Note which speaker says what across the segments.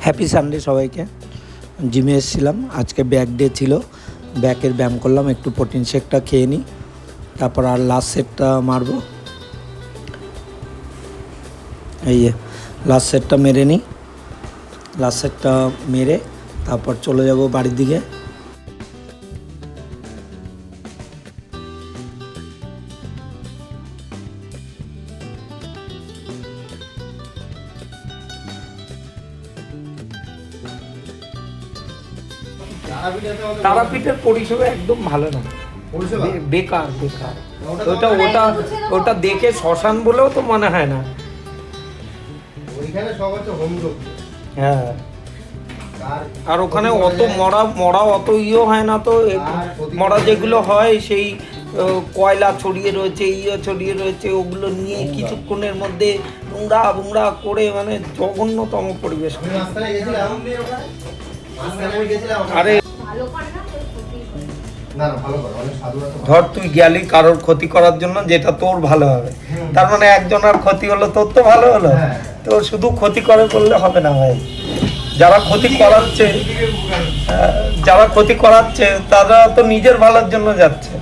Speaker 1: Happy Sunday সবাইকে। জিমে এসেছিলাম, আজকে ব্যাক ডে ছিল। ব্যাকের ব্যায়াম করলাম, একটু প্রোটিন শেকটা খেয়ে নিই, তারপর আর লাস্ট সেটটা মারবো। এই যে লাস্ট সেটটা মেরে নিই, লাস্ট সেটটা মেরে তারপর চলে যাব বাড়ির দিকে। তারাপীঠের পরিষেবা একদম ভালো না, বেকার বেকার। ওটা ওটা ওটা দেখে শ্মশান বলেও তো মনে হয় না। হ্যাঁ, আর ওখানে অত মরা অত হয় না তো। মরা যেগুলো হয় সেই কয়লা ছড়িয়ে রয়েছে, ছড়িয়ে রয়েছে, ওগুলো নিয়ে কিছুক্ষণের মধ্যে নোংরা বুংরা করে, মানে জঘন্যতম পরিবেশ। আরে ধর তুই গেলি কারোর ক্ষতি করার জন্য, যেটা তোর ভালো হবে, তার মানে একজনের ক্ষতি হলো তোর তো ভালো হলো। তো শুধু ক্ষতি করে বললে হবে না ভাই। যারা ক্ষতি করাচ্ছে তারা তো নিজের ভালোর জন্য যাচ্ছে,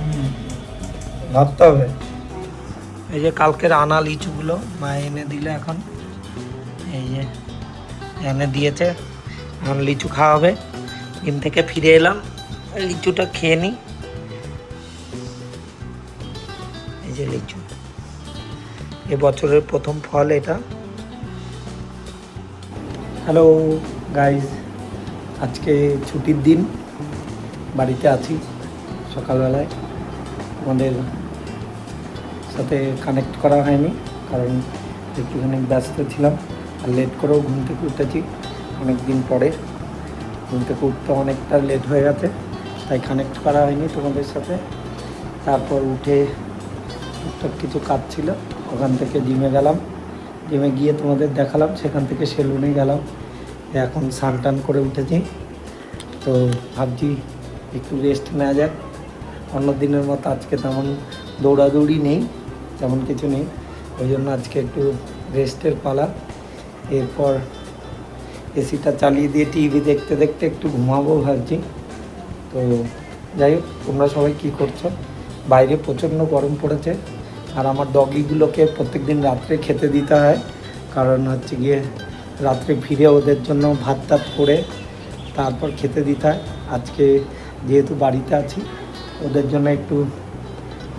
Speaker 1: ভাবতে হবে। এই যে কালকের আনা লিচুগুলো মা এনে দিলে, এখন এই যে এনে দিয়েছে, এখন লিচু খাওয়া হবে। জিম থেকে ফিরে এলাম, লিচুটা খেয়ে নিই। এই যে লিচু, এবছরের প্রথম ফল এটা। হ্যালো গাইজ, আজকে ছুটির দিন, বাড়িতে আছি। সকালবেলায় আমাদের সাথে কানেক্ট করা হয়নি, কারণ একটুখানি ব্যস্ত ছিলাম, আর লেট করেও ঘুম থেকে উঠেছি। অনেক দিন পরে ঘুম থেকে উঠতে অনেকটা লেট হয়ে গেছে, তাই কানেক্ট করা হয়নি তোমাদের সাথে। তারপর উঠে টুকটাক কিছু কাজ ছিল, ওখান থেকে জিমে গেলাম। জিমে গিয়ে তোমাদের দেখালাম, সেখান থেকে সেলুনে গেলাম। এখন স্নান টান করে উঠেছি, তো ভাবছি একটু রেস্ট নেওয়া যাক। অন্য দিনের মতো আজকে তেমন দৌড়াদৌড়ি নেই, তেমন কিছু নেই, ওই জন্য আজকে একটু রেস্টের পালা। এরপর এসিটা চালিয়ে দিয়ে টিভি দেখতে দেখতে একটু ঘুমাবো ভাবছি। তো যাই হোক, তোমরা সবাই কী করছো? বাইরে প্রচণ্ড গরম পড়েছে, আর আমার ডগিগুলোকে প্রত্যেক দিন রাত্রে খেতে দিতে হয়, কারণ হচ্ছে গিয়ে রাত্রে ফিরে ওদের জন্য ভাত টাত করে তারপর খেতে দিতে হয়। আজকে যেহেতু বাড়িতে আছি, ওদের জন্য একটু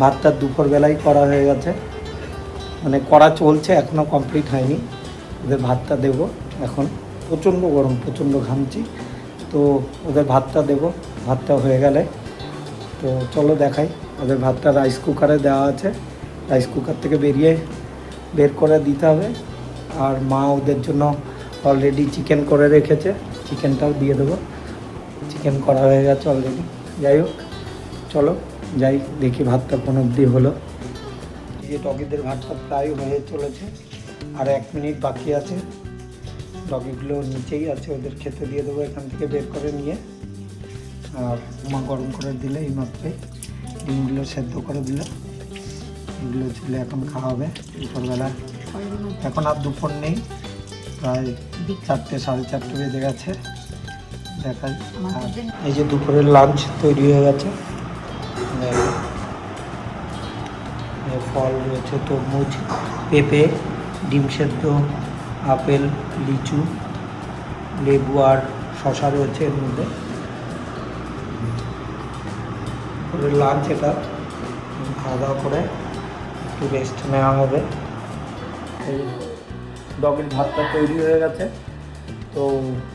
Speaker 1: ভাতটা দুপুরবেলায় করা হয়ে গেছে, মানে করা চলছে, এখনও কমপ্লিট হয়নি। ওদের ভাতটা দেবো এখন। প্রচণ্ড গরম, প্রচণ্ড ঘামছি, তো ওদের ভাতটা দেবো। ভাতটা হয়ে গেলে তো চলো দেখাই। ওদের ভাতটা রাইস কুকারে দেওয়া আছে, রাইস কুকার থেকে বের করে দিতে হবে। আর মা ওদের জন্য অলরেডি চিকেন করে রেখেছে, চিকেনটাও দিয়ে দেবো। চিকেন করা হয়ে গেছে অলরেডি। যাই হোক, চলো যাই, দেখি ভাতটা কোন অবধি হলো। এই ডগিদের ভাতটা প্রায় হয়ে চলেছে, আর 1 মিনিট বাকি আছে। ডগিগুলো নিচেই আছে, ওদের খেতে দিয়ে দেবো এখান থেকে বের করে নিয়ে। আর মা গরম করে দিলে এই মাত্রই, ডিমগুলো সেদ্ধ করে দিলে, এগুলো ছিল এখন খাওয়া হবে দুপুরবেলা। এখন আর দুপুর নেই, প্রায় 4টে 4:30 বেজে গেছে। দেখাই, এই যে দুপুরের লাঞ্চ তৈরি হয়ে গেছে। ফল রয়েছে তরমুজ, পেঁপে, ডিম সেদ্ধ, আপেল, লিচু, লেবু আর শশা রয়েছে এর মধ্যে। লাঞ্চ এটা, খাওয়া দাওয়া করে একটু রেস্ট নেওয়া হবে। এই ডগের ভাতটা তৈরি হয়ে গেছে, তো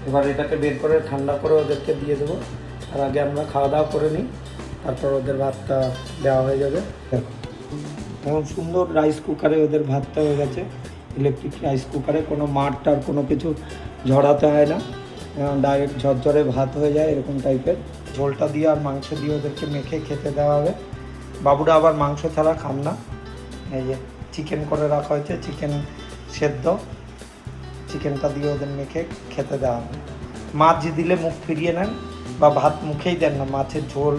Speaker 1: এবার এটাকে বের করে ঠান্ডা করে ওদেরকে দিয়ে দেবো। তার আগে আমরা খাওয়া দাওয়া করে নিই, তারপর ওদের ভাতটা দেওয়া হয়ে যাবে। দেখো এখন সুন্দর রাইস কুকারে ওদের ভাতটা হয়ে গেছে, ইলেকট্রিক রাইস কুকারে। কোনো মাঠ আর কোনো কিছু ঝরাতে হয় না, ডাইরেক্ট ঝরঝরে ভাত হয়ে যায় এরকম টাইপের। ঝোলটা দিয়ে আর মাংস দিয়ে ওদেরকে মেখে খেতে দেওয়া হবে। বাবুরা আবার মাংস ছাড়া খান না। এই যে চিকেন করে রাখা হয়েছে, চিকেন সেদ্ধ, চিকেনটা দিয়ে ওদের মেখে খেতে দেওয়া হবে। মাছ দিলে মুখ ফিরিয়ে নেন, বা ভাত মুখেই দেন না। মাছের ঝোল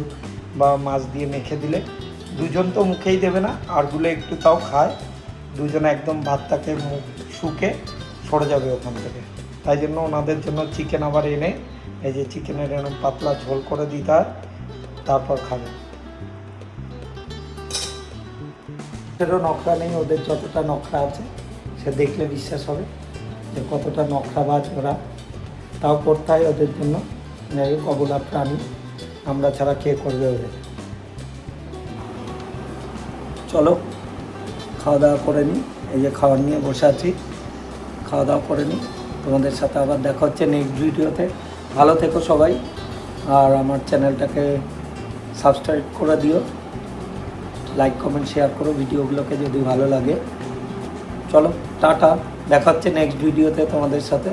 Speaker 1: বা মাছ দিয়ে মেখে দিলে দুজন তো মুখেই দেবে না, আরগুলো একটু তাও খায়। দুজনে একদম ভাতটাকে মুখ শুকে সরে যাবে ওখান থেকে। তাই জন্য ওনাদের জন্য চিকেন আবার এনে এই যে চিকেনের এরকম পাতলা ঝোল করে দিতে হয়, তারপর খাবে। সেটাও নখরা নেই, ওদের যতটা নখরা আছে সে দেখলে বিশ্বাস হবে যে কতটা নখরাবাজ ওরা। তাও করতে হয় ওদের জন্য, অবলা প্রাণী, আমরা ছাড়া কে করবে ওদের। চলো খাওয়া দাওয়া করে নিই, এই যে খাবার নিয়ে বসে আছি, খাওয়া দাওয়া করে নিই। তোমাদের সাথে আবার দেখা হচ্ছে নেক্সট ভিডিওতে। ভালো থেকো সবাই, আর আমার চ্যানেলটাকে সাবস্ক্রাইব করে দিও, লাইক কমেন্ট শেয়ার করো ভিডিওগুলোকে যদি ভালো লাগে। চলো টাটা, দেখা হচ্ছে নেক্সট ভিডিওতে তোমাদের সাথে।